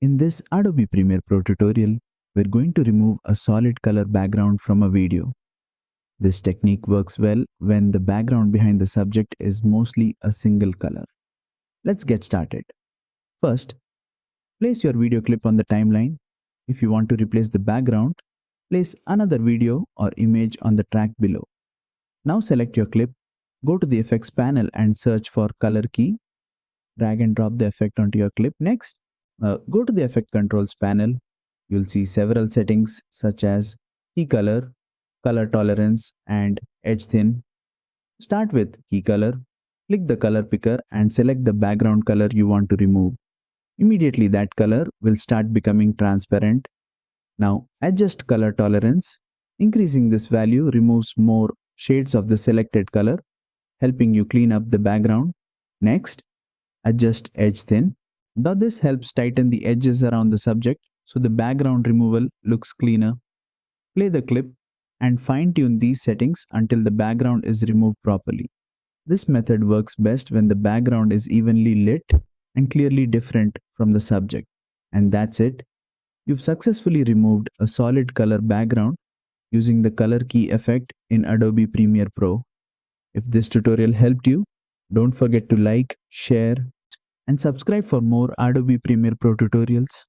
In this Adobe Premiere Pro tutorial, we're going to remove a solid color background from a video. This technique works well when the background behind the subject is mostly a single color. Let's get started. First, place your video clip on the timeline. If you want to replace the background, place another video or image on the track below. Now select your clip, go to the effects panel and search for color key. Drag and drop the effect onto your clip. Next, go to the effect controls panel. You'll see several settings such as key color, color tolerance, and edge thin. Start with key color. Click the color picker and select the background color you want to remove. Immediately that color will start becoming transparent. Now adjust color tolerance. Increasing this value removes more shades of the selected color, helping you clean up the background. Next, adjust edge thin. Now this helps tighten the edges around the subject so the background removal looks cleaner. Play the clip and fine-tune these settings until the background is removed properly. This method works best when the background is evenly lit and clearly different from the subject. And that's it. You've successfully removed a solid color background using the color key effect in Adobe Premiere Pro. If this tutorial helped you, don't forget to like, share, and subscribe for more Adobe Premiere Pro tutorials.